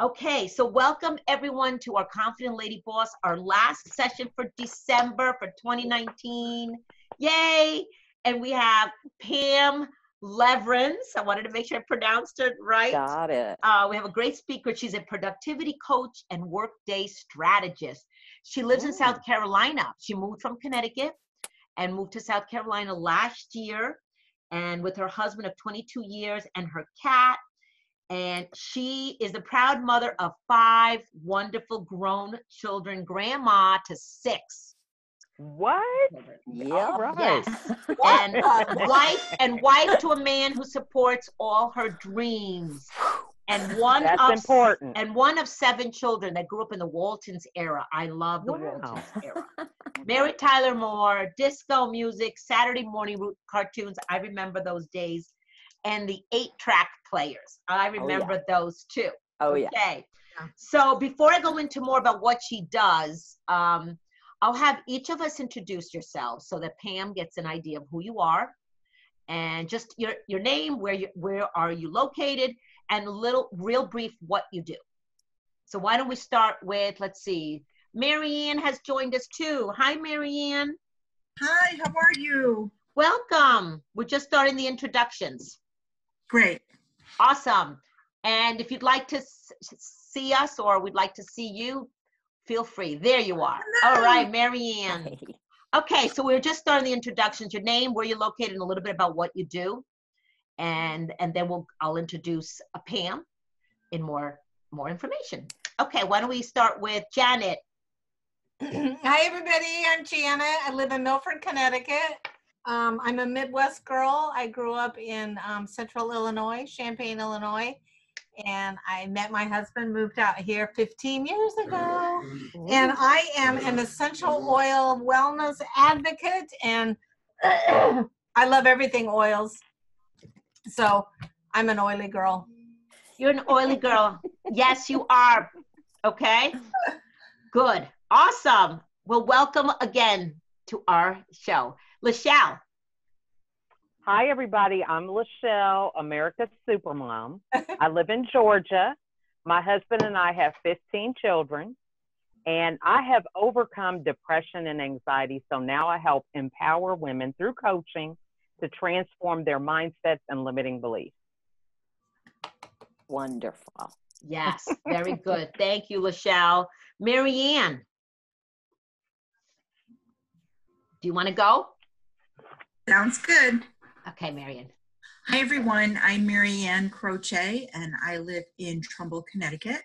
Okay, so welcome everyone to our Confident Lady Boss, our last session for December for 2019. Yay! And we have Pam Lewerenz. I wanted to make sure I pronounced it right. Got it. We have a great speaker. She's a productivity coach and workday strategist. She lives in South Carolina. She moved from Connecticut and moved to South Carolina last year, and with her husband of 22 years and her cat. And she is the proud mother of 5 wonderful grown children, grandma to 6. What? Yeah, right. Yes. And wife to a man who supports all her dreams. And one of 7 children that grew up in the Waltons era. I love the Waltons era. Mary Tyler Moore, disco music, Saturday morning cartoons. I remember those days. And the 8-track players. I remember those too. Oh, okay. Yeah. So before I go into more about what she does, I'll have each of us introduce yourselves so that Pam gets an idea of who you are, and just your name, where are you located, and real brief what you do. So why don't we start with, let's see, Marianne has joined us too. Hi, Marianne. Hi, how are you? Welcome. We're just starting the introductions. Great. Awesome. And if you'd like to see us or we'd like to see you, feel free. There you are. Hello. All right, Marianne. Okay, so we're just starting the introductions. Your name, where you're located, and a little bit about what you do. And then I'll introduce Pam in more information. Okay, why don't we start with Janet? Hi, everybody. I'm Janet. I live in Milford, Connecticut. I'm a Midwest girl. I grew up in Central Illinois, Champaign, Illinois, and I met my husband, moved out here 15 years ago. And I am an essential oil wellness advocate, and I love everything oils. So I'm an oily girl. You're an oily girl. Yes, you are. Okay. Good. Awesome. Well, welcome again to our show. Lachelle. Hi, everybody. I'm Lachelle, America's Supermom. I live in Georgia. My husband and I have 15 children, and I have overcome depression and anxiety. So now I help empower women through coaching to transform their mindsets and limiting beliefs. Wonderful. Yes, very good. Thank you, Lachelle. Marianne, do you want to go? Sounds good. Okay, Marianne. Hi, everyone. I'm Marianne Croce, and I live in Trumbull, Connecticut.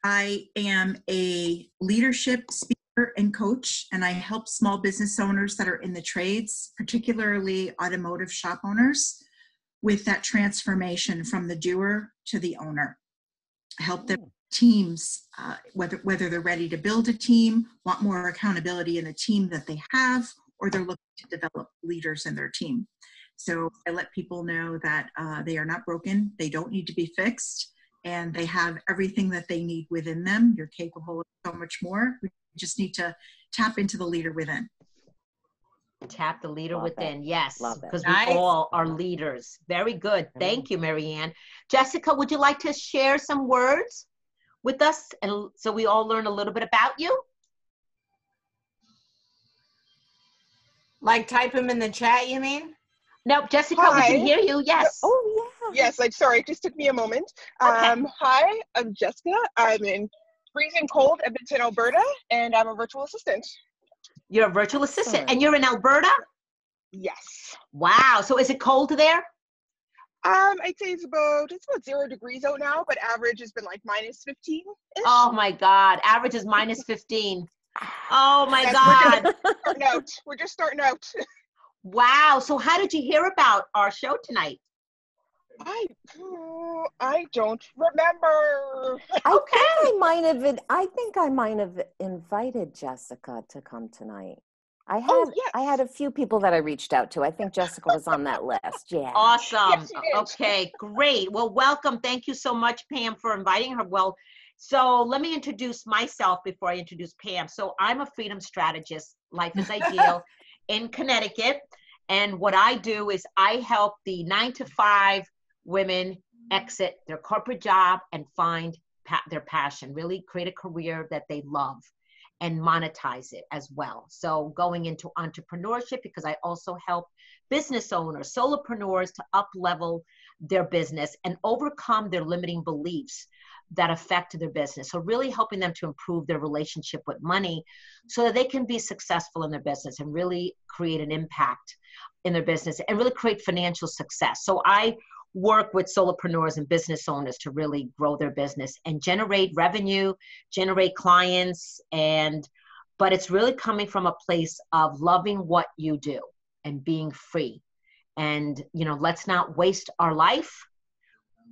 I am a leadership speaker and coach, and I help small business owners that are in the trades, particularly automotive shop owners, with that transformation from the doer to the owner. I help them teams, whether they're ready to build a team, want more accountability in the team that they have, or they're looking to develop leaders in their team. So I let people know that they are not broken, they don't need to be fixed, and they have everything that they need within them. You're capable of so much more. We just need to tap into the leader within. Tap the leader Love within. it. Yes, Love it. because Nice. we all are leaders. Very good. Thank you, Marianne. Jessica, would you like to share some words with us, and so we all learn a little bit about you? Like type them in the chat, you mean? No, Jessica, we Hi. can hear you. Yes. Oh, yeah. Yes, sorry, it just took me a moment. Okay. Hi, I'm Jessica. I'm in freezing cold Edmonton, Alberta, and I'm a virtual assistant. You're a virtual assistant, Excellent. and you're in Alberta? Yes. Wow. So is it cold there? I'd say it's about 0 degrees out now, but average has been like minus 15-ish. Oh my God. Average is minus 15. Oh my Yes, God. We're just starting out. Wow. So how did you hear about our show tonight? I don't remember. I think I might have invited Jessica to come tonight. I had a few people that I reached out to. I think Jessica was on that list. Yeah. Awesome. Yes, it is. Okay, great. Well, welcome. Thank you so much, Pam, for inviting her. Well, so let me introduce myself before I introduce Pam. So I'm a freedom strategist, Life is Ideal, in Connecticut. And what I do is I help the 9-to-5 women exit their corporate job and find their passion, really create a career that they love and monetize it as well. So going into entrepreneurship, because I also help business owners, solopreneurs to up level their business and overcome their limiting beliefs that affect their business. So really helping them to improve their relationship with money so that they can be successful in their business and really create an impact in their business and really create financial success. So I work with solopreneurs and business owners to really grow their business and generate revenue, generate clients, but it's really coming from a place of loving what you do and being free. And, let's not waste our life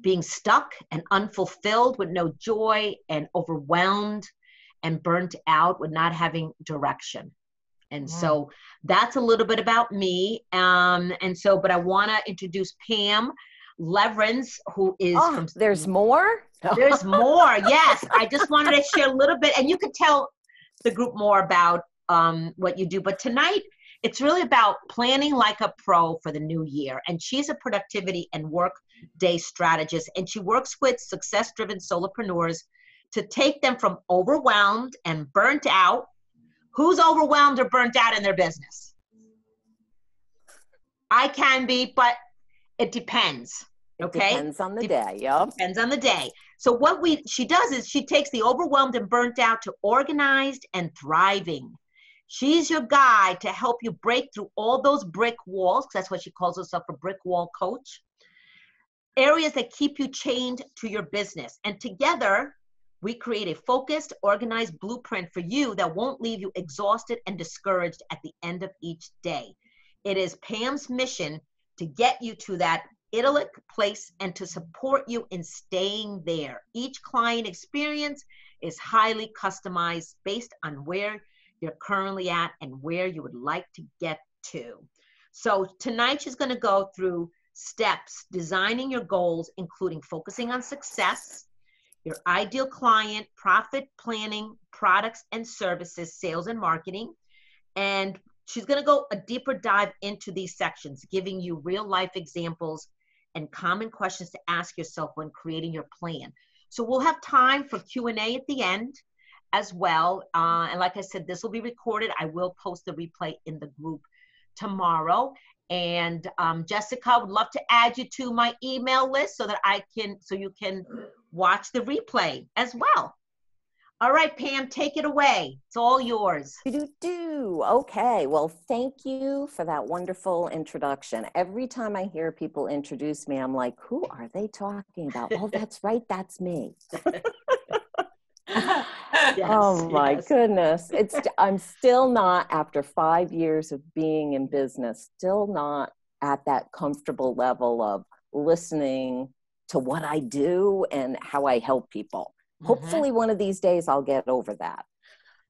being stuck and unfulfilled with no joy and overwhelmed and burnt out with not having direction. And so that's a little bit about me. But I want to introduce Pam Lewerenz, who is from... There's more? There's more, yes. I just wanted to share a little bit, and you could tell the group more about what you do. But tonight, it's really about planning like a pro for the new year. And she's a productivity and work day strategist, and she works with success-driven solopreneurs to take them from overwhelmed and burnt out. Who's overwhelmed or burnt out in their business? I can be, but it depends. Okay. Depends on the day. Yep. Depends on the day. So what she does is she takes the overwhelmed and burnt out to organized and thriving. She's your guide to help you break through all those brick walls. That's what she calls herself, a brick wall coach. Areas that keep you chained to your business. And together, we create a focused, organized blueprint for you that won't leave you exhausted and discouraged at the end of each day. It is Pam's mission to get you to that idyllic place and to support you in staying there. Each client experience is highly customized based on where you're currently at and where you would like to get to. So tonight she's going to go through steps, designing your goals, including focusing on success, your ideal client, profit planning, products and services, sales and marketing. And she's going to go a deeper dive into these sections, giving you real life examples and common questions to ask yourself when creating your plan. So we'll have time for Q&A at the end as well. And like I said, this will be recorded. I will post the replay in the group tomorrow. And Jessica, would love to add you to my email list so that you can watch the replay as well. All right, Pam, take it away. It's all yours. Okay, well, thank you for that wonderful introduction. Every time I hear people introduce me, I'm like, who are they talking about? Oh, that's right, that's me. My goodness. I'm still not, after 5 years of being in business, still not at that comfortable level of listening to what I do and how I help people. Hopefully one of these days I'll get over that.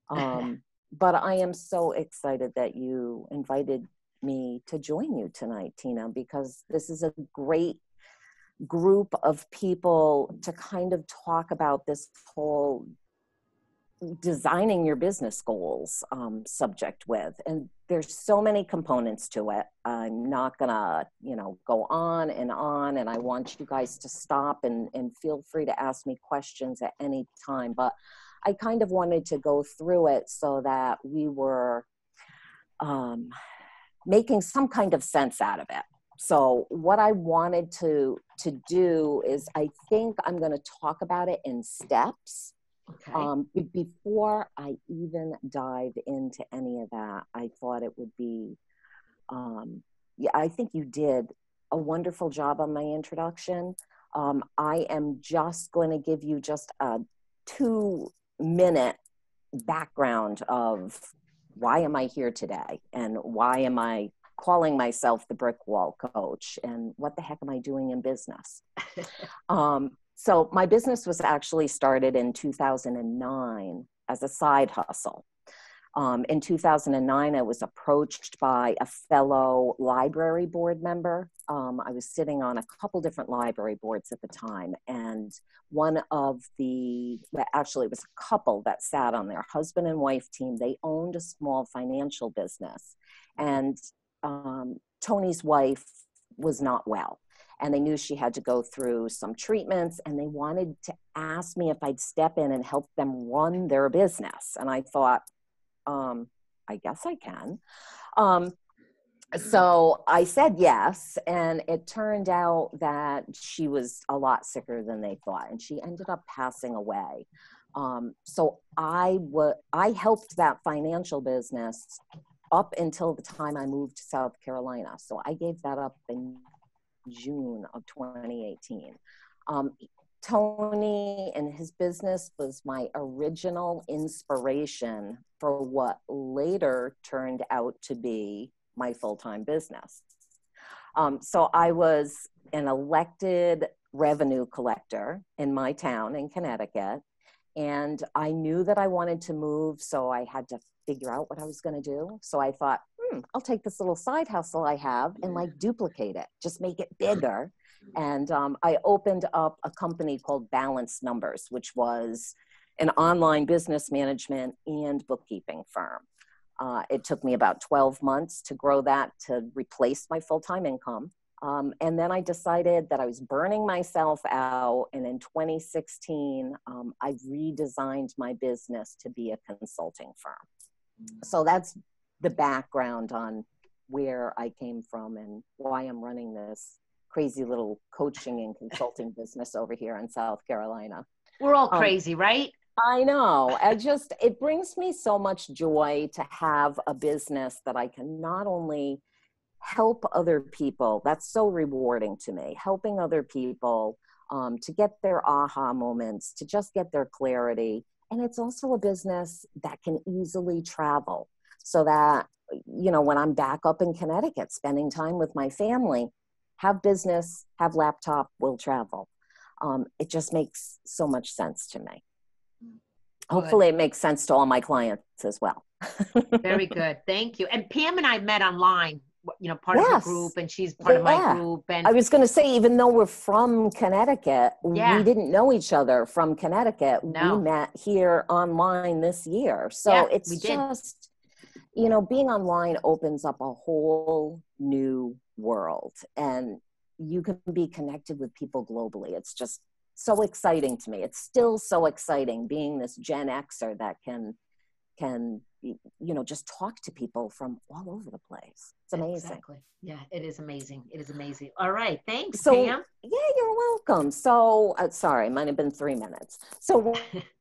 But I am so excited that you invited me to join you tonight, Tina, because this is a great group of people to kind of talk about this whole designing your business goals subject with. And there's so many components to it. I'm not gonna, go on, and I want you guys to stop and feel free to ask me questions at any time. But I kind of wanted to go through it so that we were making some kind of sense out of it. So what I wanted to do is, I think I'm going to talk about it in steps. Okay. Before I even dive into any of that, I thought it would be, I think you did a wonderful job on my introduction. I am just going to give you just a 2-minute background of why am I here today and why am I calling myself the brick wall coach and what the heck am I doing in business? So my business was actually started in 2009 as a side hustle. In 2009, I was approached by a fellow library board member. I was sitting on a couple different library boards at the time, and actually it was a couple that sat on their husband and wife team. They owned a small financial business, and Tony's wife was not well. and they knew she had to go through some treatments, and they wanted to ask me if I'd step in and help them run their business. And I thought, I guess I can. So I said yes, and it turned out that she was a lot sicker than they thought, and she ended up passing away. So I helped that financial business up until the time I moved to South Carolina. So I gave that up in June of 2018. Tony and his business was my original inspiration for what later turned out to be my full-time business. So I was an elected revenue collector in my town in Connecticut, and I knew that I wanted to move, so I had to figure out what I was going to do. So I thought, I'll take this little side hustle I have and like duplicate it, just make it bigger. And I opened up a company called Balance Numbers, which was an online business management and bookkeeping firm. It took me about 12 months to grow that to replace my full-time income. And then I decided that I was burning myself out. And in 2016, I redesigned my business to be a consulting firm. So that's the background on where I came from and why I'm running this crazy little coaching and consulting business over here in South Carolina. We're all crazy, right? I know. It brings me so much joy to have a business that I can not only help other people, that's so rewarding to me, helping other people to get their aha moments, to just get their clarity. And it's also a business that can easily travel so that, when I'm back up in Connecticut, spending time with my family, have business, have laptop, will travel. It just makes so much sense to me. Hopefully it makes sense to all my clients as well. Very good. Thank you. And Pam and I met online, part of the group, and she's part of my group. And I was going to say, even though we're from Connecticut, we didn't know each other from Connecticut. No. We met here online this year. So it's just, being online opens up a whole new world, and you can be connected with people globally. It's just so exciting to me. It's still so exciting being this Gen Xer that can just talk to people from all over the place. It's amazing. Exactly. Yeah, it is amazing. It is amazing. All right. Thanks, so, Pam. Yeah, you're welcome. So, sorry, it might have been 3 minutes. So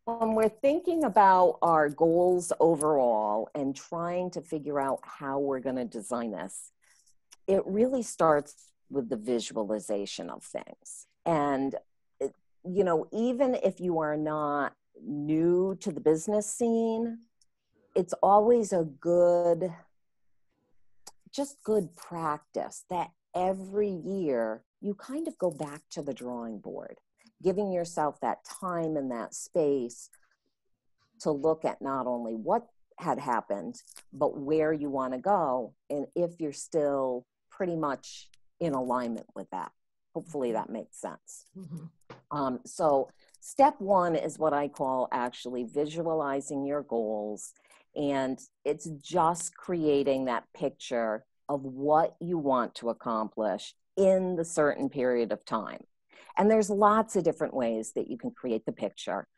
when we're thinking about our goals overall and trying to figure out how we're going to design this, it really starts with the visualization of things. And even if you are not new to the business scene, it's always a good practice that every year you kind of go back to the drawing board, giving yourself that time and that space to look at not only what had happened, but where you want to go, and if you're still pretty much in alignment with that. Hopefully that makes sense. Mm-hmm. So step one is what I call actually visualizing your goals. And it's just creating that picture of what you want to accomplish in the certain period of time. And there's lots of different ways that you can create the picture.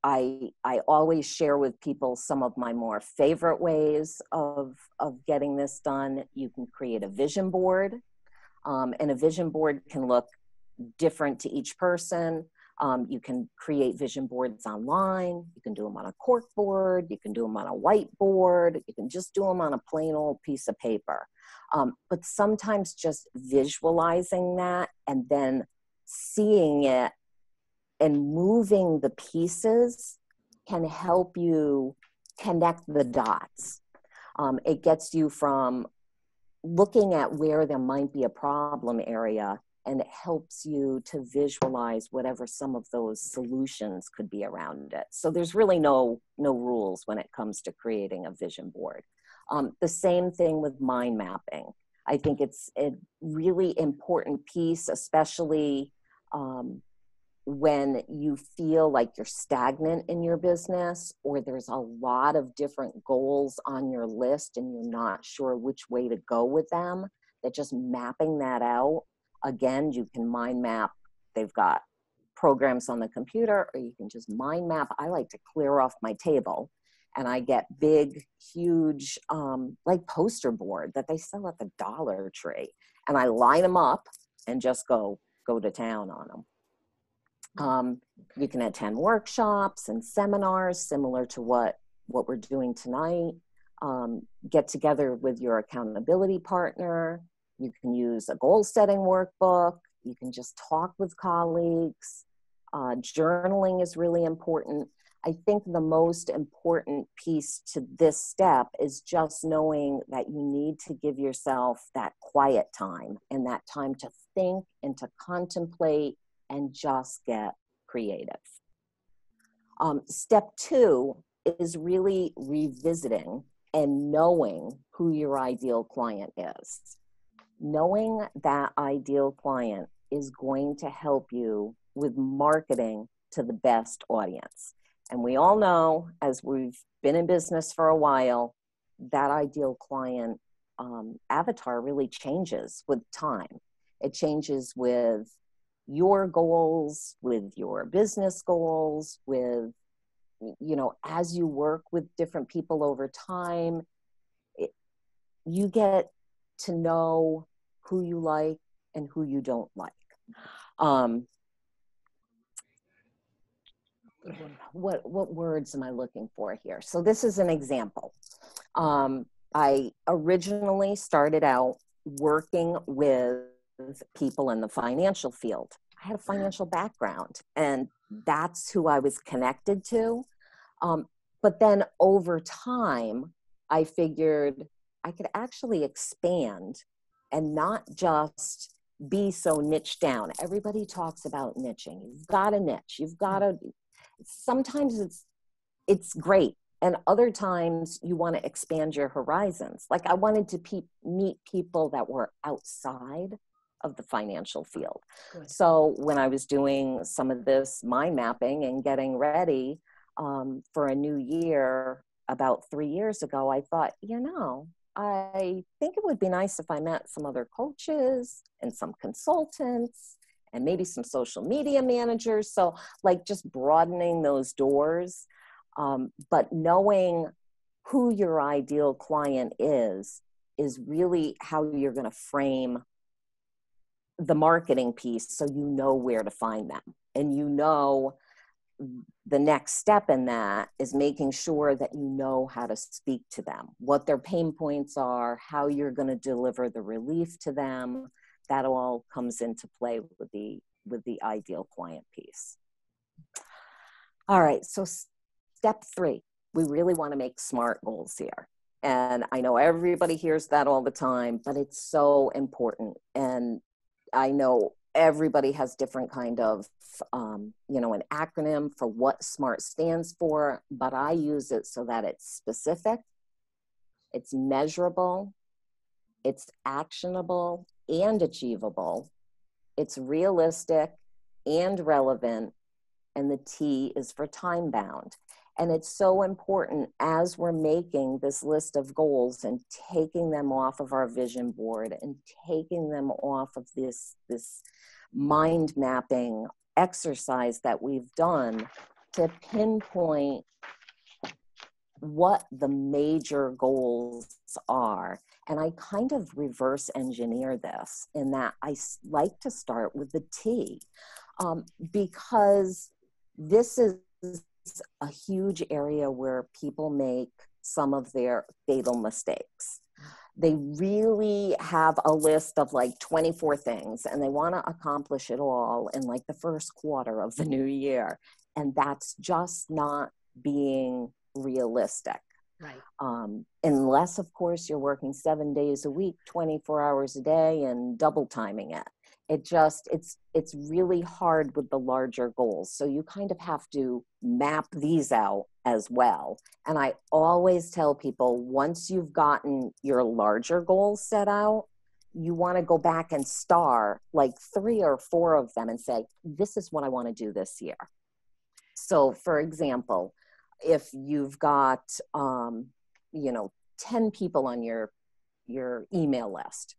I always share with people some of my more favorite ways of getting this done. You can create a vision board. And a vision board can look different to each person. You can create vision boards online. You can do them on a cork board. You can do them on a whiteboard. You can just do them on a plain old piece of paper. But sometimes just visualizing that and then seeing it and moving the pieces can help you connect the dots. It gets you from looking at where there might be a problem area, and it helps you to visualize whatever some of those solutions could be around it. So there's really no rules when it comes to creating a vision board. The same thing with mind mapping. I think it's a really important piece, especially when you feel like you're stagnant in your business, or there's a lot of different goals on your list and you're not sure which way to go with them, that just mapping that out Again, you can mind map. They've got programs on the computer, or you can just mind map. I like to clear off my table, and I get big, huge, like poster board that they sell at the Dollar Tree, and I line them up and just go to town on them. You can attend workshops and seminars similar to what we're doing tonight. Get together with your accountability partner. You can use a goal setting workbook. You can just talk with colleagues. Journaling is really important. I think the most important piece to this step is just knowing that you need to give yourself that quiet time and that time to think and to contemplate and just get creative. Step 2 is really revisiting and knowing who your ideal client is. Knowing that ideal client is going to help you with marketing to the best audience. And we all know, as we've been in business for a while, that ideal client avatar really changes with time. It changes with your goals, with your business goals, with, you know, as you work with different people over time, you get to know who you like and who you don't like. What words am I looking for here? So this is an example. I originally started out working with people in the financial field. I had a financial background, and that's who I was connected to. But then over time, I figured I could actually expand and not just be so niche down. Everybody talks about niching. You've got a niche. You've got to, sometimes it's great. And other times you want to expand your horizons. Like I wanted to meet people that were outside of the financial field. Good. So when I was doing some of this mind mapping and getting ready for a new year about 3 years ago, I thought, you know, I think it would be nice if I met some other coaches and some consultants and maybe some social media managers. So like just broadening those doors, but knowing who your ideal client is really how you're going to frame the marketing piece, so you know where to find them. And you know the next step in that is making sure that you know how to speak to them, what their pain points are, how you're going to deliver the relief to them. That all comes into play with the ideal client piece. All right, so step 3, we really want to make SMART goals here. And I know everybody hears that all the time, but it's so important. And I know everybody has different kind of, an acronym for what SMART stands for, but I use it so that it's specific, it's measurable, it's actionable and achievable, it's realistic and relevant, and the T is for time bound. And it's so important as we're making this list of goals and taking them off of our vision board and taking them off of this mind mapping exercise that we've done to pinpoint what the major goals are. And I kind of reverse engineer this in that I like to start with the T, because this is a huge area where people make some of their fatal mistakes. They really have a list of like 24 things and they want to accomplish it all in like the first quarter of the new year. And that's just not being realistic. Right. Unless, of course, you're working 7 days a week, 24 hours a day and double timing it. It's really hard with the larger goals. So you kind of have to map these out as well. And I always tell people, once you've gotten your larger goals set out, you want to go back and star like 3 or 4 of them and say, this is what I want to do this year. So for example, if you've got, 10 people on your email list,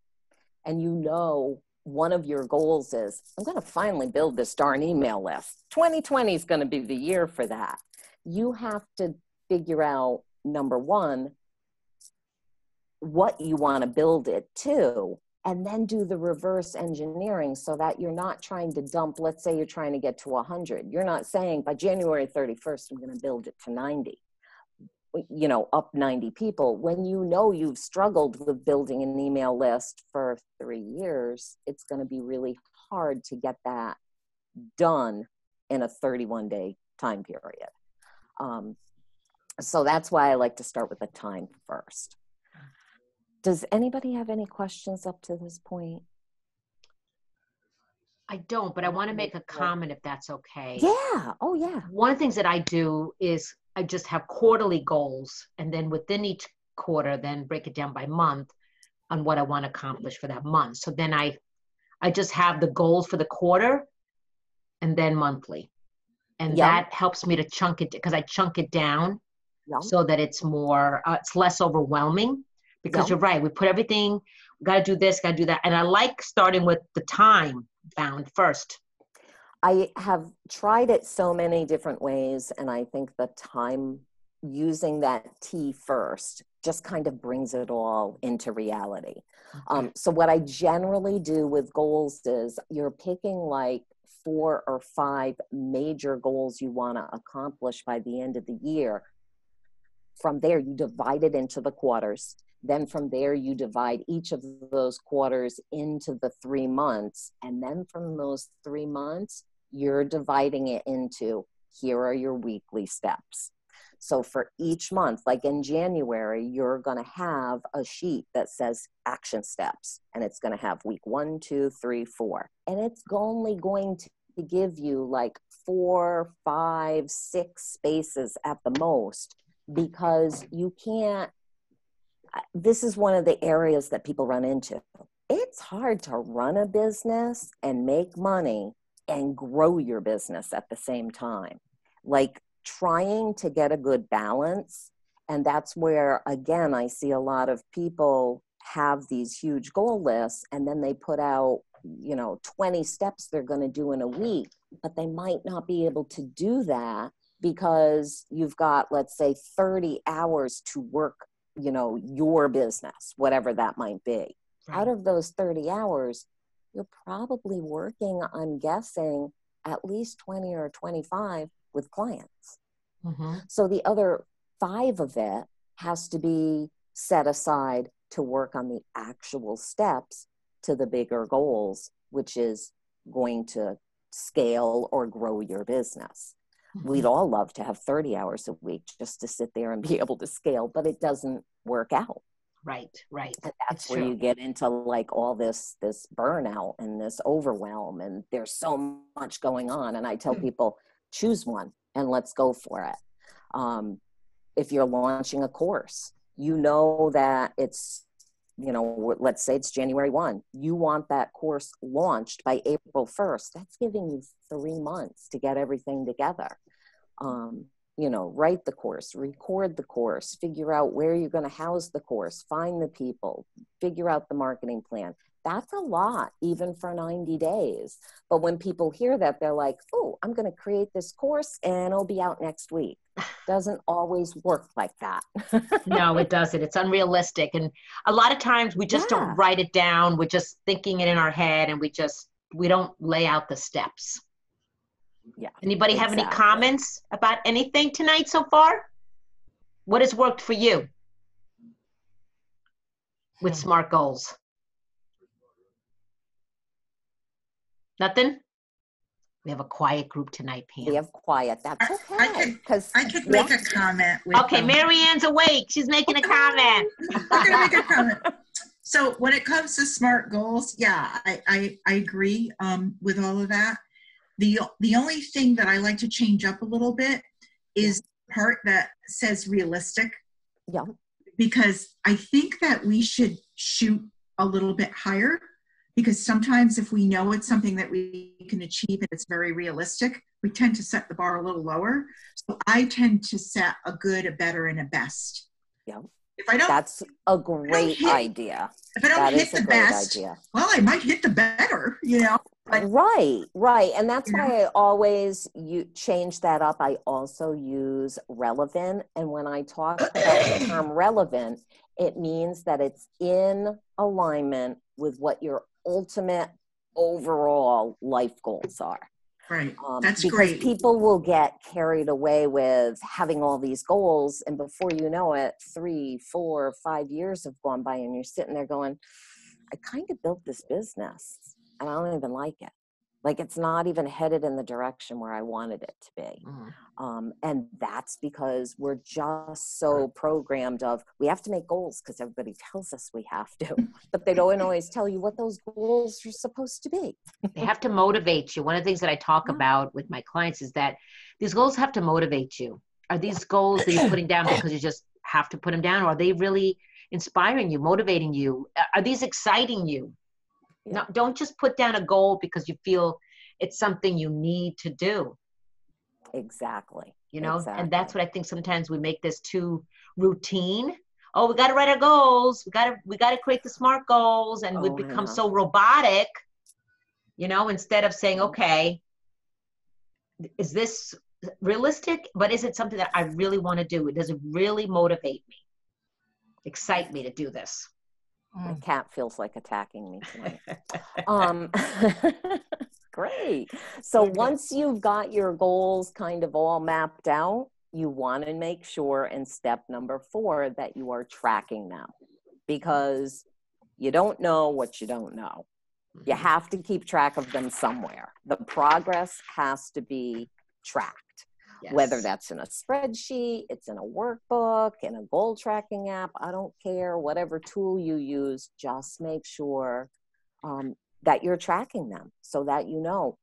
and you know one of your goals is, I'm going to finally build this darn email list. 2020 is going to be the year for that. You have to figure out, number one, what you want to build it to, and then do the reverse engineering so that you're not trying to dump, let's say you're trying to get to 100. You're not saying by January 31st, I'm going to build it to 90, you know, up 90 people. When you know you've struggled with building an email list for 3 years, it's going to be really hard to get that done in a 31-day time period. So that's why I like to start with the time first. Does anybody have any questions up to this point? I don't, but I want to make a comment if that's okay. Yeah. Oh, yeah. One of the things that I do is I just have quarterly goals, and then within each quarter, then break it down by month on what I want to accomplish for that month. So then I just have the goals for the quarter and then monthly. And that helps me to chunk it, because I chunk it down so that it's more, it's less overwhelming. Because you're right, we put everything, we got to do this, got to do that. And I like starting with the time bound first. I have tried it so many different ways, and I think the time, using that T first, just kind of brings it all into reality. Okay. So what I generally do with goals is you're picking like 4 or 5 major goals you want to accomplish by the end of the year. From there, you divide it into the quarters. Then from there, you divide each of those quarters into the 3 months. And then from those 3 months, you're dividing it into, here are your weekly steps. So for each month, like in January, you're going to have a sheet that says action steps. And it's going to have week 1, 2, 3, 4. And it's only going to give you like 4, 5, 6 spaces at the most, because you can't. This is one of the areas that people run into. It's hard to run a business and make money and grow your business at the same time. Like trying to get a good balance. And that's where, again, I see a lot of people have these huge goal lists, and then they put out, 20 steps they're going to do in a week, but they might not be able to do that because you've got, let's say, 30 hours to work your business, whatever that might be. Right. Out of those 30 hours, you're probably working, I'm guessing, at least 20 or 25 with clients. Mm-hmm. So the other 5 of it has to be set aside to work on the actual steps to the bigger goals, which is going to scale or grow your business. We'd all love to have 30 hours a week just to sit there and be able to scale, but it doesn't work out. Right. And that's where you get into like all this burnout and this overwhelm, and there's so much going on. And I tell people, choose one and let's go for it. If you're launching a course, that it's, let's say it's January 1. You want that course launched by April 1st. That's giving you 3 months to get everything together. Write the course, record the course, figure out where you're going to house the course, find the people, figure out the marketing plan. That's a lot, even for 90 days. But when people hear that, they're like, oh, I'm going to create this course and it'll be out next week. Doesn't always work like that. No, it doesn't. It's unrealistic. And a lot of times we just don't write it down. We're just thinking it in our head, and we don't lay out the steps. Yeah. Anybody have any comments about anything tonight so far? What has worked for you with SMART goals? Nothing? We have a quiet group tonight, Pam. We have quiet. That's okay. I could make a comment. Okay, Mary Ann's awake. She's making a comment. I'm going to make a comment. So when it comes to SMART goals, I agree with all of that. The only thing that I like to change up a little bit is the part that says realistic. Yeah. Because I think that we should shoot a little bit higher, because sometimes if we know it's something that we can achieve and it's very realistic, we tend to set the bar a little lower. So I tend to set a good, a better, and a best. Yeah. If I don't, that's a great idea. If I don't hit the best, well, I might hit the better, But, right. And that's why I always change that up. I also use relevant. And when I talk about the term relevant, it means that it's in alignment with what your ultimate overall life goals are. Right. That's because great. People will get carried away with having all these goals, and before you know it, 3, 4, 5 years have gone by, and you're sitting there going, I kind of built this business and I don't even like it. Like, it's not even headed in the direction where I wanted it to be. And that's because we're just so programmed of, we have to make goals because everybody tells us we have to, but they don't always tell you what those goals are supposed to be. They have to motivate you. One of the things that I talk about with my clients is that these goals have to motivate you. Are these goals that you're putting down because you just have to put them down? Or are they really inspiring you, motivating you? Are these exciting you? No, don't just put down a goal because you feel it's something you need to do. Exactly. And that's what I think sometimes we make this too routine. Oh, we got to write our goals. We got to create the SMART goals, and we become so robotic, instead of saying, okay, is this realistic? But is it something that I really want to do? Does it really motivate me, excite me to do this? My cat feels like attacking me tonight. Great. So once you've got your goals kind of all mapped out, you want to make sure in step number 4 that you are tracking them, because you don't know what you don't know. You have to keep track of them somewhere. The progress has to be tracked. Yes. Whether that's in a spreadsheet, it's in a workbook, in a goal tracking app, I don't care, whatever tool you use, just make sure that you're tracking them so that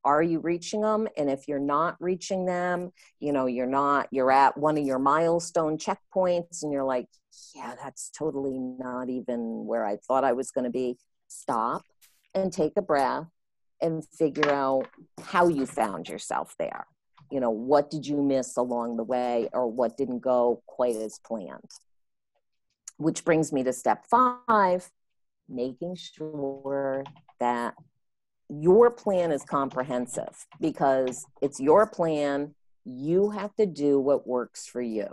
are you reaching them? And if you're not reaching them, you're at one of your milestone checkpoints and you're like, yeah, that's totally not even where I thought I was going to be. Stop and take a breath and figure out how you found yourself there. What did you miss along the way, or what didn't go quite as planned? Which brings me to step 5, making sure that your plan is comprehensive, because it's your plan. You have to do what works for you.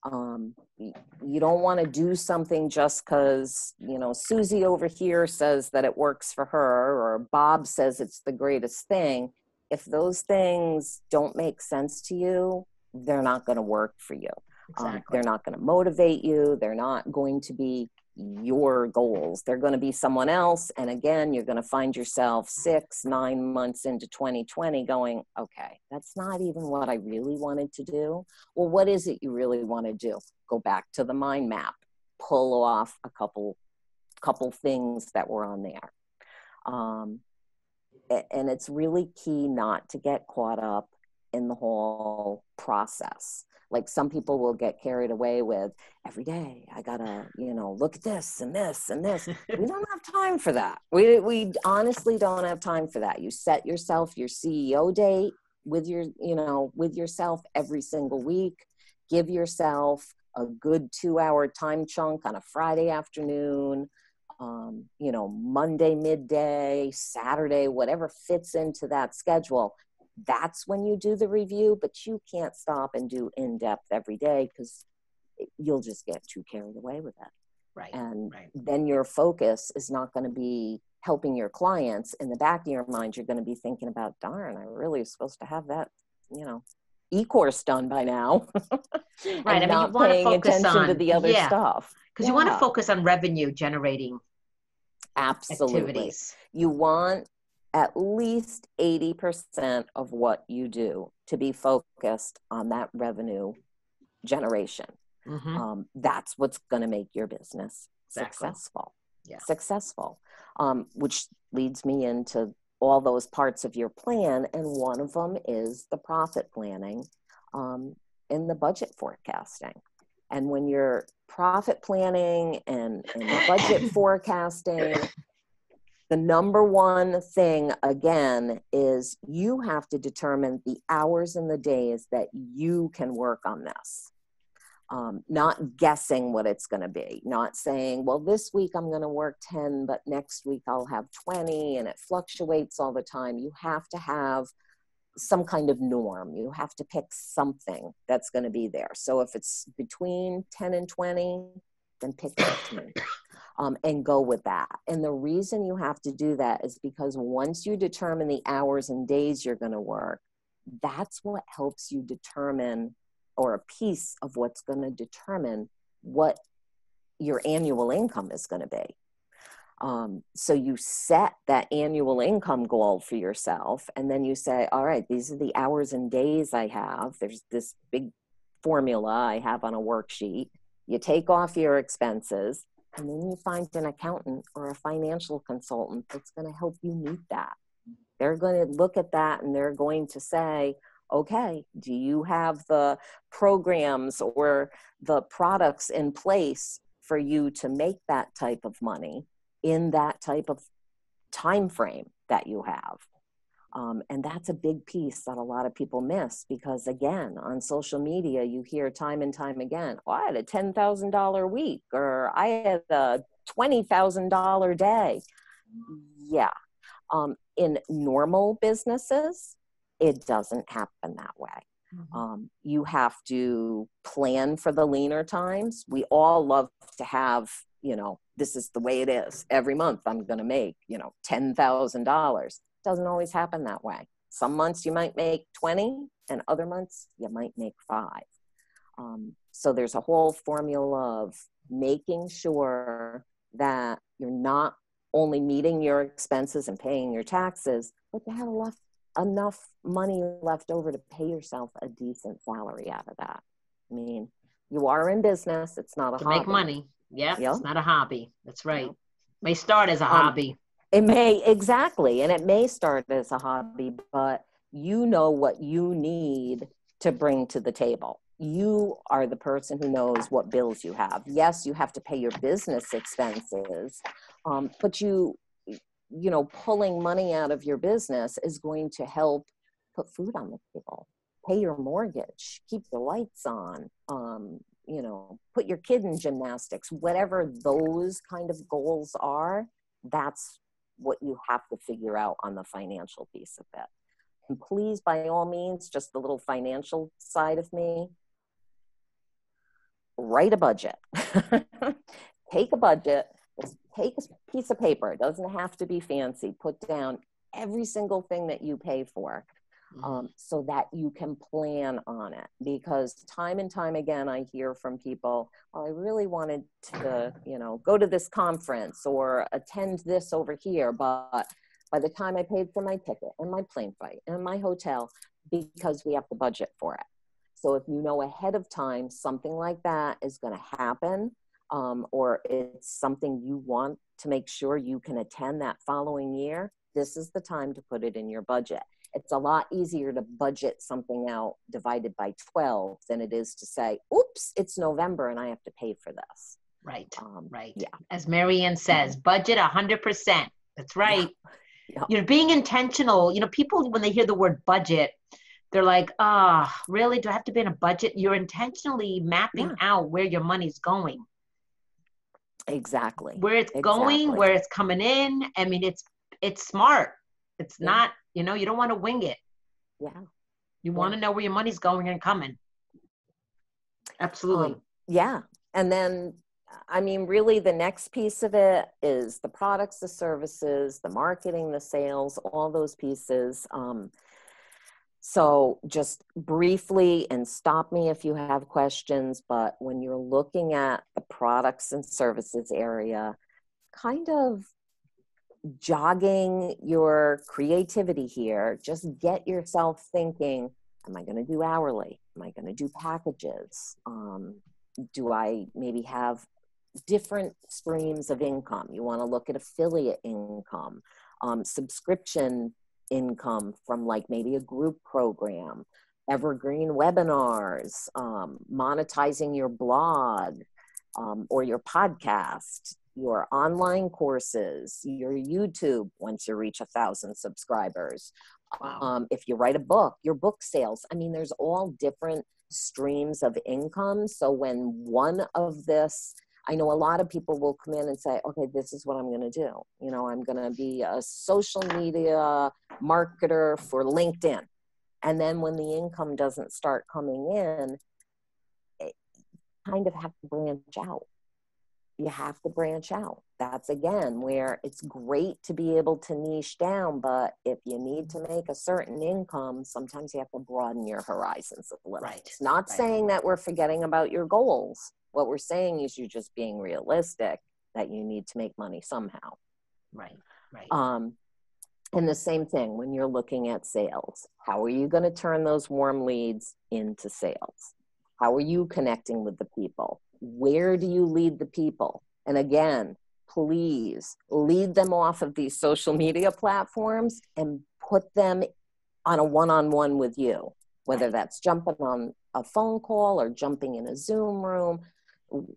You don't want to do something just because, Susie over here says that it works for her, or Bob says it's the greatest thing. If those things don't make sense to you, they're not going to work for you. Exactly. They're not going to motivate you. They're not going to be your goals. They're going to be someone else. And again, you're going to find yourself 6-9 months into 2020 going, okay, that's not even what I really wanted to do. Well, what is it you really want to do? Go back to the mind map, pull off a couple things that were on there. And it's really key not to get caught up in the whole process. Like, some people will get carried away with, every day I gotta, look at this and this and this. We don't have time for that. We honestly don't have time for that. You set yourself your CEO date with yourself every single week. Give yourself a good 2-hour time chunk on a Friday afternoon. Monday midday, Saturday, whatever fits into that schedule. That's when you do the review, but you can't stop and do in-depth every day because you'll just get too carried away with it. Right. And then your focus is not going to be helping your clients. In the back of your mind, you're going to be thinking about, darn, I really was supposed to have that, e-course done by now. Right. And not paying attention to the other stuff. Because you want to focus on revenue generating Absolutely. activities. You want at least 80% of what you do to be focused on that revenue generation. Mm-hmm. That's what's going to make your business successful. Yeah. Successful. Which leads me into all those parts of your plan. And one of them is the profit planning and the budget forecasting. And when you're profit planning and budget forecasting, the number one thing, again, is you have to determine the hours and the days that you can work on this. Not guessing what it's going to be, not saying, well, this week I'm going to work 10, but next week I'll have 20, and it fluctuates all the time. You have to have some kind of norm. You have to pick something that's going to be there. So if it's between 10 and 20, then pick 15 and go with that. And the reason you have to do that is because once you determine the hours and days you're going to work, that's what helps you determine, or a piece of what's going to determine what your annual income is going to be. So you set that annual income goal for yourself, and then you say, all right, these are the hours and days I have. There's this big formula I have on a worksheet. You take off your expenses, and then you find an accountant or a financial consultant that's going to help you meet that. They're going to look at that and they're going to say, okay, do you have the programs or the products in place for you to make that type of money in that type of time frame that you have? And that's a big piece that a lot of people miss, because again, on social media, you hear time and time again, oh, I had a $10,000 week, or I had a $20,000 day. Yeah. In normal businesses, it doesn't happen that way. Mm-hmm. You have to plan for the leaner times. We all love to have, this is the way it is. Every month I'm going to make, $10,000. Doesn't always happen that way. Some months you might make 20, and other months you might make 5. So there's a whole formula of making sure that you're not only meeting your expenses and paying your taxes, but to have enough money left over to pay yourself a decent salary out of that. I mean, you are in business. It's not a hobby. Make money. Yep. Yep. It's not a hobby. That's right. Yep. May start as a hobby. It may, exactly. And it may start as a hobby, but you know what you need to bring to the table. You are the person who knows what bills you have. Yes, you have to pay your business expenses, but pulling money out of your business is going to help put food on the table, pay your mortgage, keep the lights on, put your kid in gymnastics, whatever those kind of goals are. That's what you have to figure out on the financial piece of it. And please, by all means, just the little financial side of me, write a budget. Take a budget, take a piece of paper. It doesn't have to be fancy. Put down every single thing that you pay for, so that you can plan on it. Because time and time again, I hear from people, well, I really wanted to, go to this conference or attend this over here, but by the time I paid for my ticket and my plane flight and my hotel, because we have to budget for it. So if you know ahead of time something like that is going to happen, or it's something you want to make sure you can attend that following year, this is the time to put it in your budget. It's a lot easier to budget something out divided by 12 than it is to say, oops, it's November and I have to pay for this. Right, right. Yeah. As Marianne says, budget 100%. That's right. Yeah. You're being intentional. People, when they hear the word budget, they're like, really? Do I have to be in a budget? You're intentionally mapping out where your money's going. Exactly. Where it's going, where it's coming in. I mean, it's smart. It's not, you don't want to wing it. Yeah. You want to know where your money's going and coming. Absolutely. Yeah. And then, I mean, really the next piece of it is the products, the services, the marketing, the sales, all those pieces. So just briefly, and stop me if you have questions, but when you're looking at the products and services area, kind of jogging your creativity here, just get yourself thinking, am I going to do hourly? Am I going to do packages? Do I maybe have different streams of income? You want to look at affiliate income, subscription income from like maybe a group program, evergreen webinars, monetizing your blog or your podcast, your online courses, your YouTube once you reach 1,000 subscribers, Wow. If you write a book, your book sales. I mean, there's all different streams of income. So when one of this, I know a lot of people will come in and say, okay, this is what I'm going to do. You know, I'm going to be a social media marketer for LinkedIn. And then when the income doesn't start coming in, you kind of have to branch out. You have to branch out. That's again where it's great to be able to niche down, but if you need to make a certain income, sometimes you have to broaden your horizons a little. Right. It's not saying that we're forgetting about your goals. What we're saying is you're just being realistic that you need to make money somehow. Right. And the same thing when you're looking at sales. How are you going to turn those warm leads into sales? How are you connecting with the people? Where do you lead the people? And again, please lead them off of these social media platforms and put them on a one-on-one with you, whether that's jumping on a phone call or jumping in a Zoom room.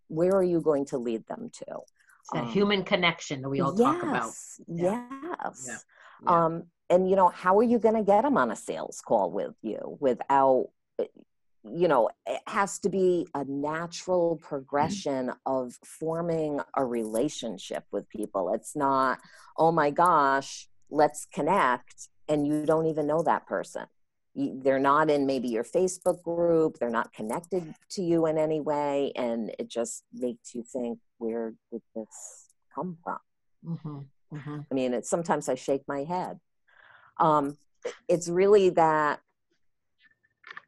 Where are you going to lead them to? It's that human connection that we all talk about. Yes. And, you know, how are you going to get them on a sales call with you without, you know, it has to be a natural progression of forming a relationship with people. It's not, oh my gosh, let's connect, and you don't even know that person. They're not in maybe your Facebook group. They're not connected to you in any way. And it just makes you think, where did this come from? I mean, sometimes I shake my head. It's really that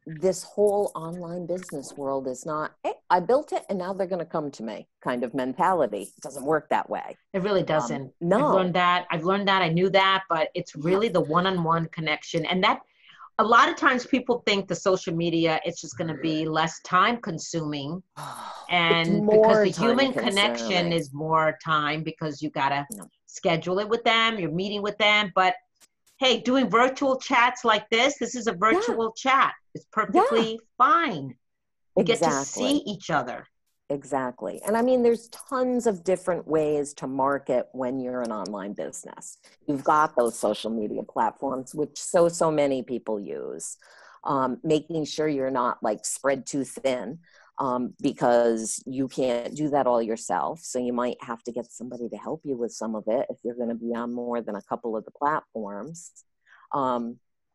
this whole online business world is not, hey, I built it and now they're going to come to me kind of mentality. It doesn't work that way. It really doesn't. No. I've learned that. I knew that, but it's really the one-on-one connection. And that a lot of times people think the social media, it's just going to be less time consuming. And because the human connection is more time because you got to schedule it with them, you're meeting with them. But hey, doing virtual chats like this is a virtual chat. It's perfectly fine. You get to see each other. Exactly. And I mean, there's tons of different ways to market when you're an online business. You've got those social media platforms, which so many people use. Making sure you're not like spread too thin, because you can't do that all yourself. So you might have to get somebody to help you with some of it if you're going to be on more than a couple of the platforms.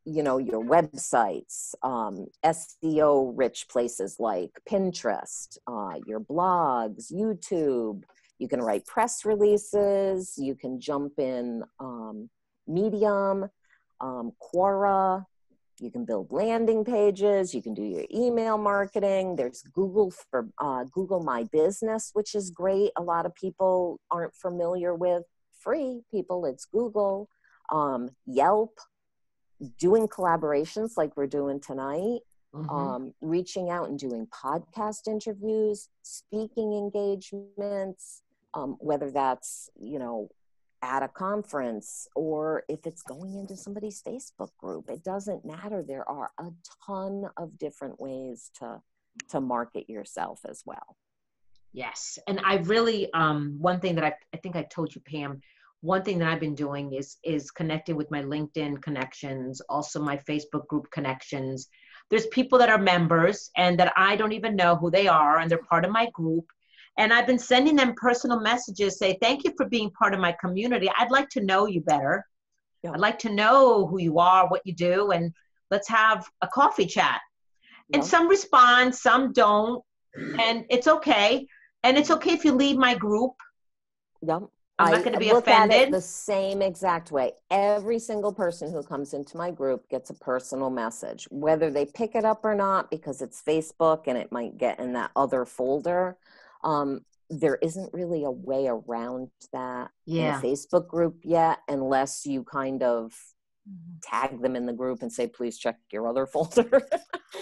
You know, your websites, SEO rich places like Pinterest, your blogs, YouTube. You can write press releases. You can jump in Medium, Quora. You can build landing pages. You can do your email marketing. There's Google for Google My Business, which is great. A lot of people aren't familiar with. Free people, it's Google. Yelp. Doing collaborations like we're doing tonight, reaching out and doing podcast interviews, speaking engagements, whether that's, you know, at a conference or if it's going into somebody's Facebook group. It doesn't matter. There are a ton of different ways to market yourself as well. Yes. And I really, one thing that I think I told you, Pam, one thing that I've been doing is connecting with my LinkedIn connections, also my Facebook group connections. There's people that are members and that I don't even know who they are, and they're part of my group. And I've been sending them personal messages, say, thank you for being part of my community. I'd like to know you better. I'd like to know who you are, what you do, and let's have a coffee chat. And some respond, some don't, and it's okay. And it's okay if you leave my group. I'm not going to be offended. I look at it the same exact way. Every single person who comes into my group gets a personal message, whether they pick it up or not, because it's Facebook and it might get in that other folder. There isn't really a way around that in a Facebook group yet, unless you kind of tag them in the group and say, please check your other folder.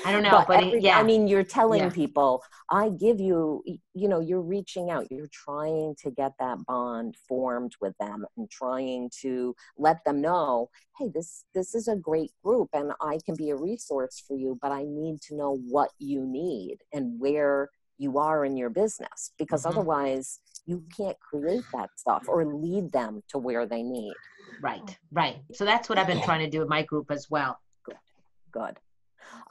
I don't know, but I mean, you're telling people, I give you, you know, you're reaching out, you're trying to get that bond formed with them and trying to let them know, hey, this is a great group and I can be a resource for you, but I need to know what you need and where you are in your business, because otherwise you can't create that stuff or lead them to where they need. Right, right. So that's what I've been trying to do with my group as well. Good.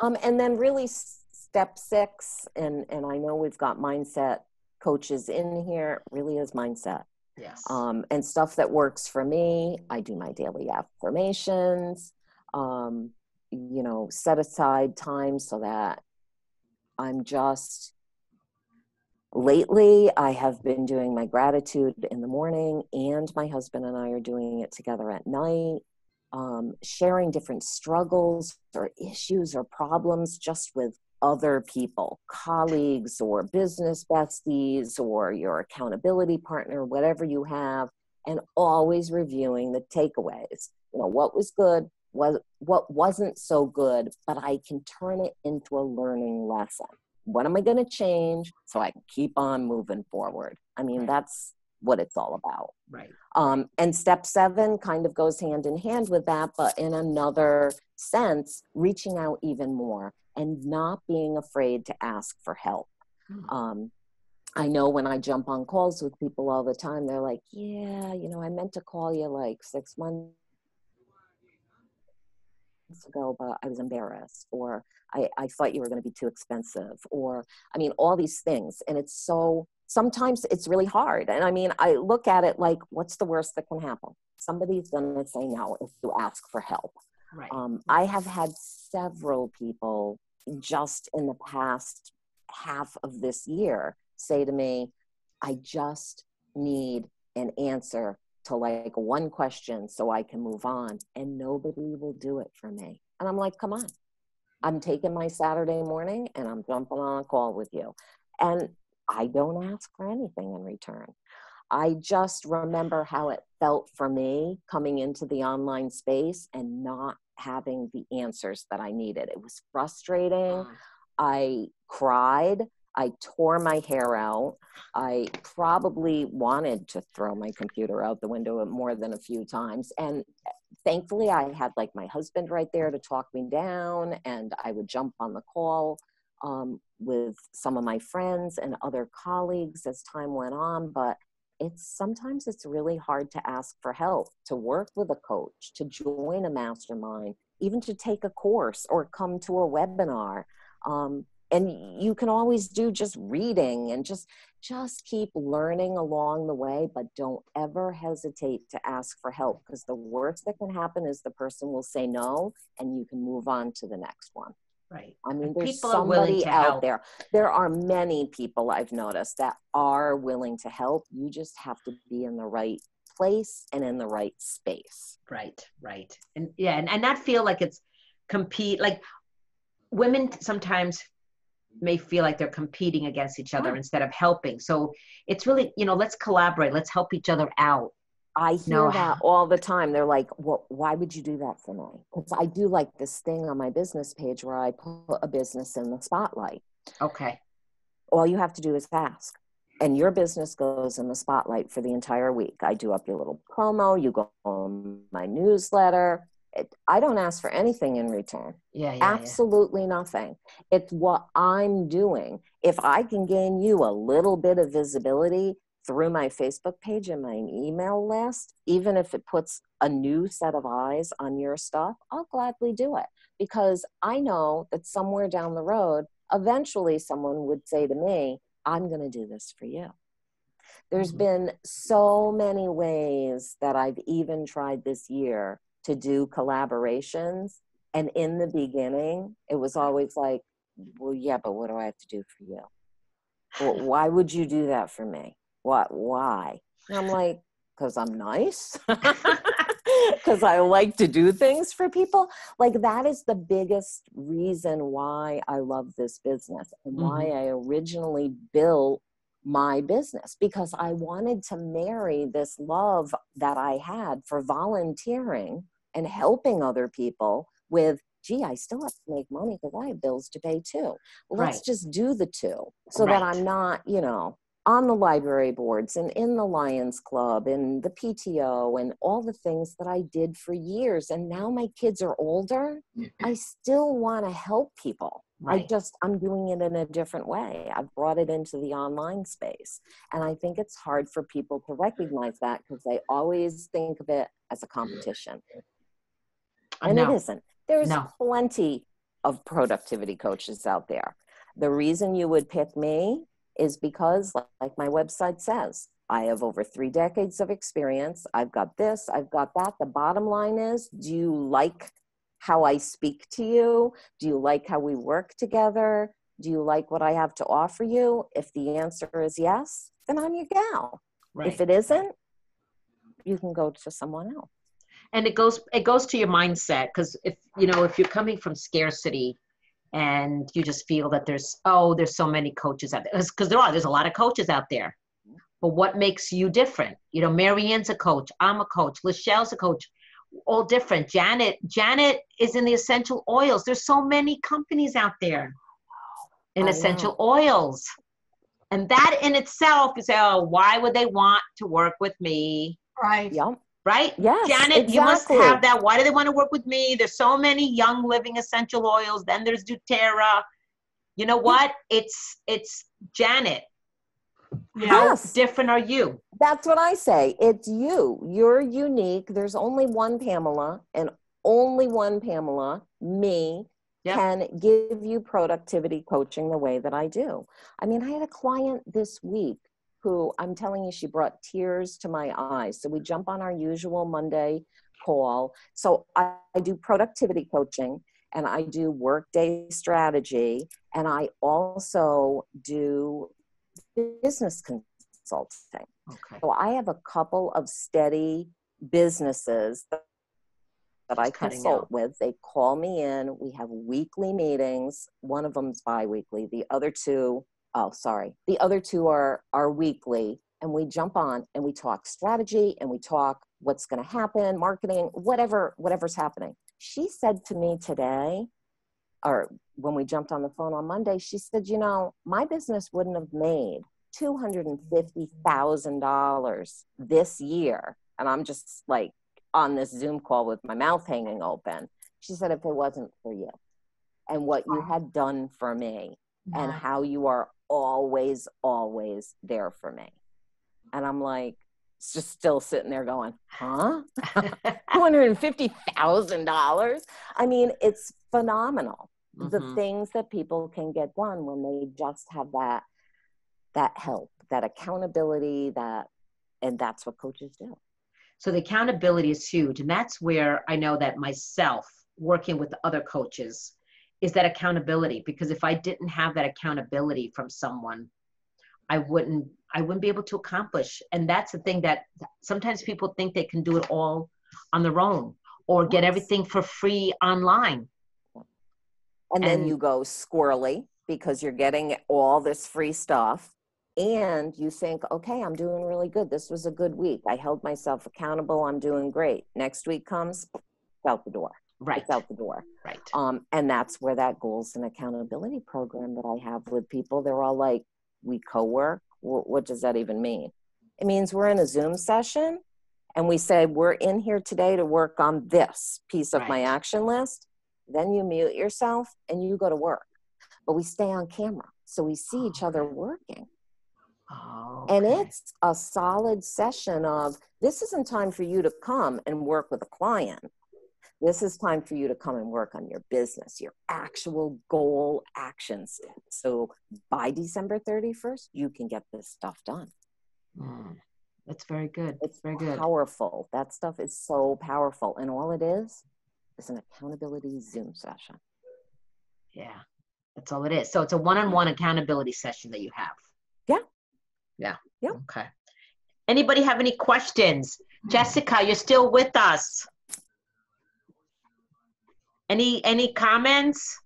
And then really step 6, and I know we've got mindset coaches in here, really is mindset. Yes. And stuff that works for me. I do my daily affirmations, you know, set aside time so that I'm just, lately I have been doing my gratitude in the morning, and my husband and I are doing it together at night, sharing different struggles or issues or problems just with other people, colleagues or business besties or your accountability partner, whatever you have, and always reviewing the takeaways. You know, what was good, what wasn't so good, but I can turn it into a learning lesson. What am I going to change so I can keep on moving forward? I mean, that's what it's all about. Right. And step 7 kind of goes hand in hand with that, but in another sense, reaching out even more and not being afraid to ask for help. I know when I jump on calls with people all the time, they're like, yeah, you know, I meant to call you like 6 months ago, but I was embarrassed, or I thought you were going to be too expensive, or I mean, all these things. And it's so, sometimes it's really hard. And I mean, I look at it like, what's the worst that can happen? Somebody's going to say no if you ask for help. Right. I have had several people just in the past half of this year say to me, I just need an answer to like one question so I can move on, and nobody will do it for me. And I'm like, come on, I'm taking my Saturday morning and I'm jumping on a call with you. And I don't ask for anything in return. I just remember how it felt for me coming into the online space and not having the answers that I needed. It was frustrating. I cried. I tore my hair out. I probably wanted to throw my computer out the window more than a few times. And thankfully, I had like my husband right there to talk me down, and I would jump on the call with some of my friends and other colleagues as time went on. But sometimes it's really hard to ask for help, to work with a coach, to join a mastermind, even to take a course or come to a webinar. And you can always do just reading and just keep learning along the way, but don't ever hesitate to ask for help, because the worst that can happen is the person will say no and you can move on to the next one. Right. I mean, And there's people are willing somebody to out help. there. There are many people I've noticed that are willing to help. You just have to be in the right place and in the right space. Right, right. And yeah, and not feel like it's compete, like women sometimes may feel like they're competing against each other instead of helping. So it's really, you know, let's collaborate. Let's help each other out. I hear that all the time. They're like, well, why would you do that for me? Because I do like this thing on my business page where I put a business in the spotlight. Okay. All you have to do is ask, and your business goes in the spotlight for the entire week. I do up your little promo. You go on my newsletter. I don't ask for anything in return. Absolutely nothing. It's what I'm doing. If I can gain you a little bit of visibility through my Facebook page and my email list, even if it puts a new set of eyes on your stuff, I'll gladly do it, because I know that somewhere down the road, eventually someone would say to me, I'm going to do this for you. There's been so many ways that I've even tried this year to do collaborations. And in the beginning, it was always like, well, yeah, but what do I have to do for you? Well, why would you do that for me? Why? And I'm like, because I'm nice. Because I like to do things for people. Like, that is the biggest reason why I love this business and why I originally built my business, because I wanted to marry this love that I had for volunteering and helping other people with, gee, I still have to make money because I have bills to pay too. Let's just do the two so that I'm not, you know, on the library boards and in the Lions Club and the PTO and all the things that I did for years. And now my kids are older. I still want to help people. Right. I'm doing it in a different way. I've brought it into the online space. And I think it's hard for people to recognize that because they always think of it as a competition. And it isn't. There's plenty of productivity coaches out there. The reason you would pick me is because, like my website says, I have over 3 decades of experience. I've got this, I've got that. The bottom line is, do you like how I speak to you? Do you like how we work together? Do you like what I have to offer you? If the answer is yes, then I'm your gal. Right. If it isn't, you can go to someone else. And it goes to your mindset, because if you're coming from scarcity and you just feel that there's so many coaches out there, because there's a lot of coaches out there. But what makes you different? Marianne's a coach. I'm a coach. Lachelle's a coach. All different. Janet is in the essential oils. There's so many companies out there in essential oils. And that in itself is, why would they want to work with me? Right. Yep. Right? Yes, Janet, exactly. You must have that. Why do they want to work with me? There's so many Young Living essential oils. Then there's doTERRA. You know what? It's Janet. Yes. How different are you? That's what I say. It's you. You're unique. There's only one Pamela, and only one Pamela, me, can give you productivity coaching the way that I do. I mean, I had a client this week who, I'm telling you, she brought tears to my eyes. So we jump on our usual Monday call. So I do productivity coaching, and I do workday strategy, and I also do business consulting. Okay. So I have a couple of steady businesses that I consult with. They call me in. We have weekly meetings. One of them's bi-weekly. The other two are weekly. And we jump on and we talk strategy and we talk what's going to happen, marketing, whatever's happening. She said to me today, or when we jumped on the phone on Monday, she said, my business wouldn't have made $250,000 this year. And I'm just like on this Zoom call with my mouth hanging open. She said, if it wasn't for you and what you had done for me and how you are always, always there for me. And I'm like, just still sitting there going, huh? $250,000? I mean, it's phenomenal. Mm-hmm. The things that people can get done when they just have that help, that accountability, and that's what coaches do. So the accountability is huge. And that's where I know that myself, working with other coaches, is that accountability. Because if I didn't have that accountability from someone, I wouldn't be able to accomplish. And that's the thing, that sometimes people think they can do it all on their own or get everything for free online. And then you go squirrely because you're getting all this free stuff. And you think, okay, I'm doing really good. This was a good week. I held myself accountable. I'm doing great. Next week comes, it's out the door. Right. It's out the door. Right. And that's where that goals and accountability program that I have with people, they're all like, we co-work. What does that even mean? It means we're in a Zoom session and we say, we're in here today to work on this piece of my action list. Then you mute yourself and you go to work. But we stay on camera. So we see each other working. Oh, okay. And it's a solid session of, this isn't time for you to come and work with a client. This is time for you to come and work on your business, your actual goal action steps. So by December 31st, you can get this stuff done. That's very good. It's very good. Powerful. That stuff is so powerful. And all it is an accountability Zoom session. Yeah, that's all it is. So it's a one-on-one accountability session that you have. Yeah. Okay. Anybody have any questions? Jessica, you're still with us. Any comments?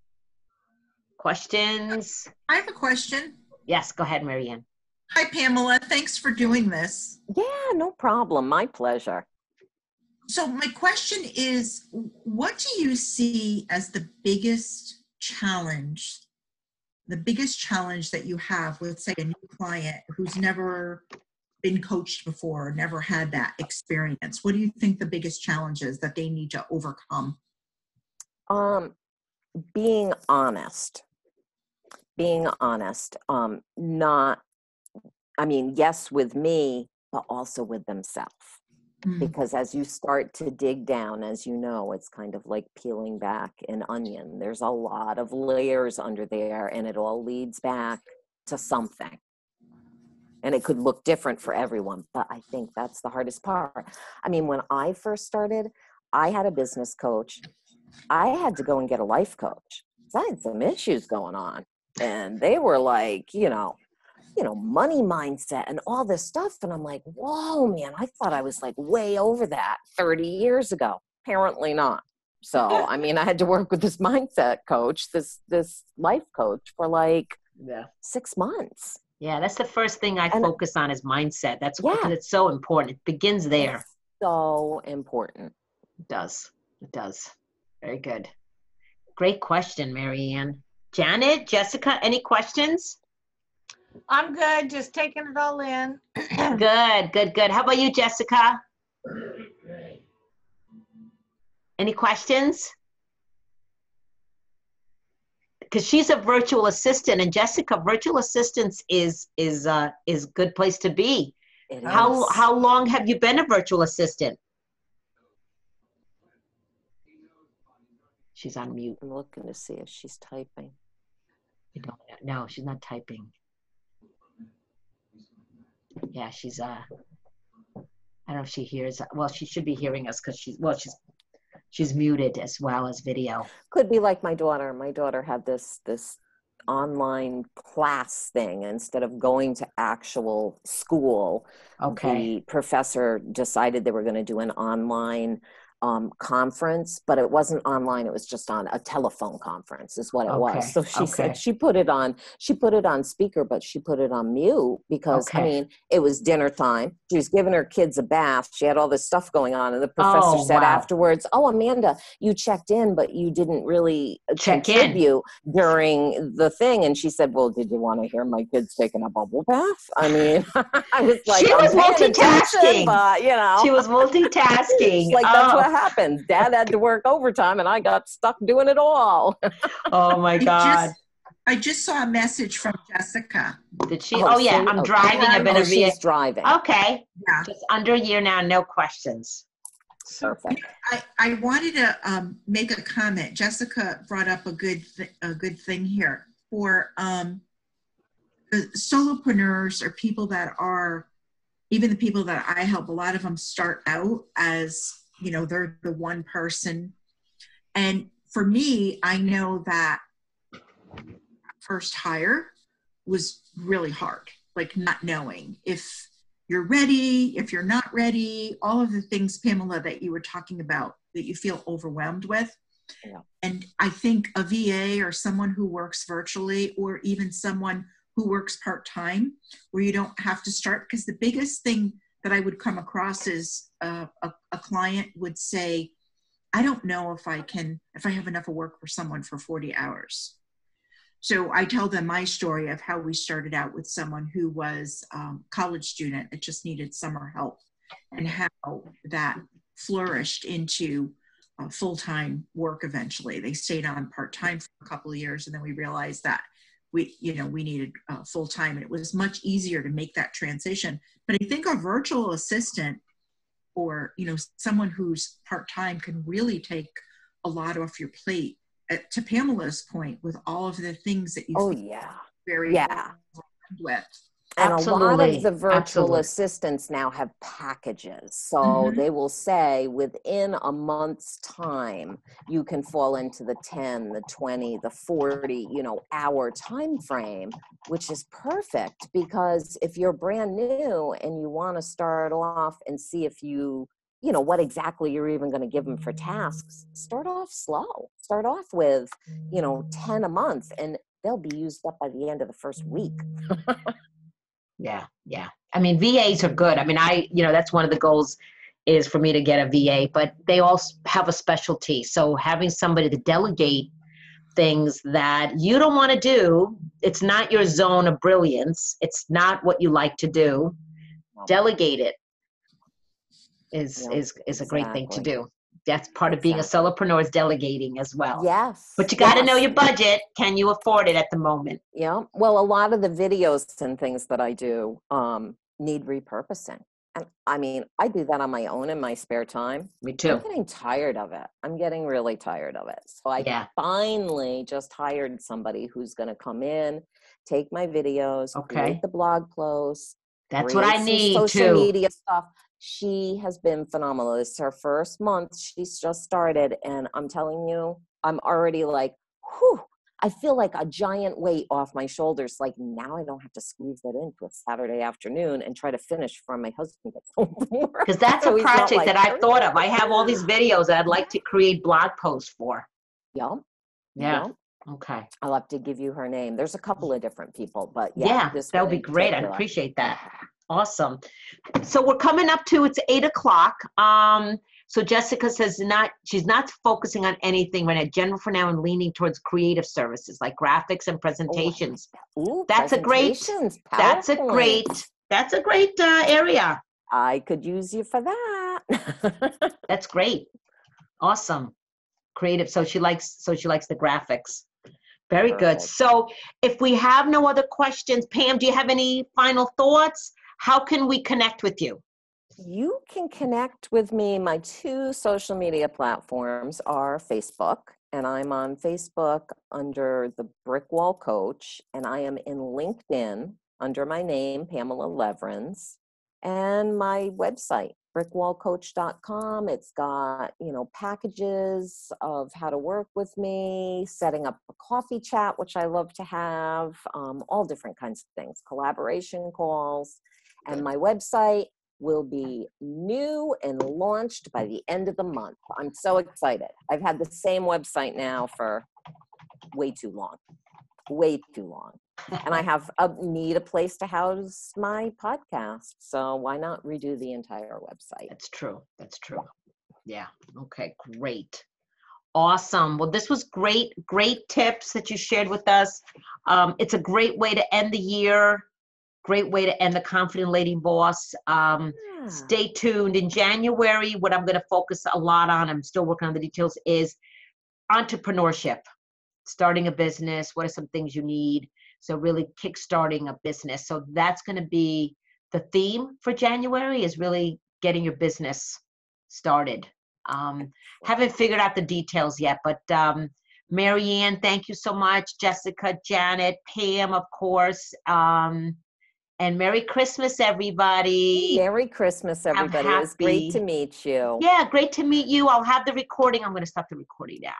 Questions? I have a question. Yes, go ahead, Marianne. Hi, Pamela. Thanks for doing this. Yeah, no problem. My pleasure. So my question is, what do you see as the biggest challenge that you have with, say, a new client who's never been coached before, never had that experience? What do you think the biggest challenge is that they need to overcome? Being honest. being honest, not, I mean, yes, with me, but also with themselves. Because as you start to dig down, as you know, it's kind of like peeling back an onion. There's a lot of layers under there, and it all leads back to something. And it could look different for everyone, but I think that's the hardest part. I mean, when I first started, I had a business coach. I had to go and get a life coach. I had some issues going on, and they were like, money mindset and all this stuff. And I'm like, whoa, man, I thought I was like way over that 30 years ago. Apparently not. So, I mean, I had to work with this mindset coach, this life coach for like 6 months. Yeah, that's the first thing I focus on is mindset. That's because it's so important. It begins there. It's so important. It does. It does. Very good. Great question, Mary Ann. Janet, Jessica, any questions? I'm good. Just taking it all in. Good. How about you, Jessica? Any questions? Because she's a virtual assistant, and Jessica, virtual assistants is a good place to be. How long have you been a virtual assistant? She's on mute. I'm looking to see if she's typing. No, she's not typing. Yeah, she's I don't know if she hears. Well, she should be hearing us because she's muted as well as video. Could be like my daughter. My daughter had this online class thing. Instead of going to actual school, the professor decided they were going to do an online conference, but it wasn't online. It was just on a telephone conference is what it was. So she said she put it on speaker, but she put it on mute because I mean, it was dinner time. She was giving her kids a bath. She had all this stuff going on. And the professor said afterwards, "Oh, Amanda, you checked in, but you didn't really contribute during the thing." And she said, "Well, did you want to hear my kids taking a bubble bath?" I mean, I was like, she was multitasking, but she was multitasking. Like that's what happened. Dad had to work overtime and I got stuck doing it all. Oh my God. I just saw a message from Jessica. Did she? I'm driving. I've been she's driving. Okay. Yeah. Just under a year now, no questions. Perfect. I wanted to make a comment. Jessica brought up a good thing here for the solopreneurs or people that are, even the people that I help, a lot of them start out as, they're the one person. And for me, I know that first hire was really hard, like not knowing if you're ready, if you're not ready, all of the things, Pamela, that you were talking about that you feel overwhelmed with. Yeah. And I think a VA or someone who works virtually or even someone who works part-time where you don't have to start, because the biggest thing that I would come across is a client would say, "I don't know if I have enough of work for someone for 40 hours. So I tell them my story of how we started out with someone who was a college student that just needed summer help and how that flourished into full-time work eventually. They stayed on part-time for a couple of years, and then we realized that we needed full-time, and it was much easier to make that transition. But I think a virtual assistant or, someone who's part-time can really take a lot off your plate. To Pamela's point, with all of the things that you very with. And a lot of the virtual assistants now have packages. So they will say within a month's time, you can fall into the 10, the 20, the 40, hour time frame, which is perfect because if you're brand new and you want to start off and see if what exactly you're even going to give them for tasks, start off slow. Start off with, 10 a month and they'll be used up by the end of the first week. Yeah. I mean, VAs are good. I mean, that's one of the goals is for me to get a VA, but they all have a specialty. So having somebody to delegate things that you don't want to do, it's not your zone of brilliance. It's not what you like to do. Delegate it is a great thing to do. That's part of being a solopreneur, is delegating as well. Yes. But you got to know your budget. Can you afford it at the moment? Yeah. Well, a lot of the videos and things that I do need repurposing. And I mean, I do that on my own in my spare time. Me too. I'm getting tired of it. I'm getting really tired of it. So I finally just hired somebody who's going to come in, take my videos, create the blog posts. That's what I need social media stuff. She has been phenomenal. It's her first month. She's just started. And I'm telling you, I'm already like, whew, I feel like a giant weight off my shoulders. Like, now I don't have to squeeze that into a Saturday afternoon and try to finish before my husband gets home from work. Because that's a project that I've thought of. I have all these videos that I'd like to create blog posts for. Yeah. Okay. I'll have to give you her name. There's a couple of different people, but that would be great. I'd appreciate that. Awesome. So we're coming up to, it's 8:00. So Jessica says she's not focusing on anything right now. General for now, and leaning towards creative services like graphics and presentations. That's a great area. I could use you for that. That's great. Awesome. Creative. So she likes the graphics. Very good. So if we have no other questions, Pam, do you have any final thoughts? How can we connect with you? You can connect with me. My 2 social media platforms are Facebook, and I'm on Facebook under the Brick Wall Coach, and I am in LinkedIn under my name, Pamela Lewerenz, and my website, brickwallcoach.com. It's got, packages of how to work with me, setting up a coffee chat, which I love to have, all different kinds of things, collaboration calls. And my website will be new and launched by the end of the month. I'm so excited. I've had the same website now for way too long. And I need a place to house my podcast. So why not redo the entire website? That's true. Yeah. Okay, great. Awesome. Well, this was great tips that you shared with us. It's a great way to end the year. Great way to end the Confident Lady Boss. Stay tuned. In January, what I'm going to focus a lot on, I'm still working on the details, is entrepreneurship. Starting a business. What are some things you need? So really kickstarting a business. So that's going to be the theme for January, is really getting your business started. Haven't figured out the details yet, but Mary Ann, thank you so much. Jessica, Janet, Pam, of course. And Merry Christmas, everybody. Merry Christmas, everybody. It was great to meet you. Yeah, great to meet you. I'll have the recording. I'm going to stop the recording now.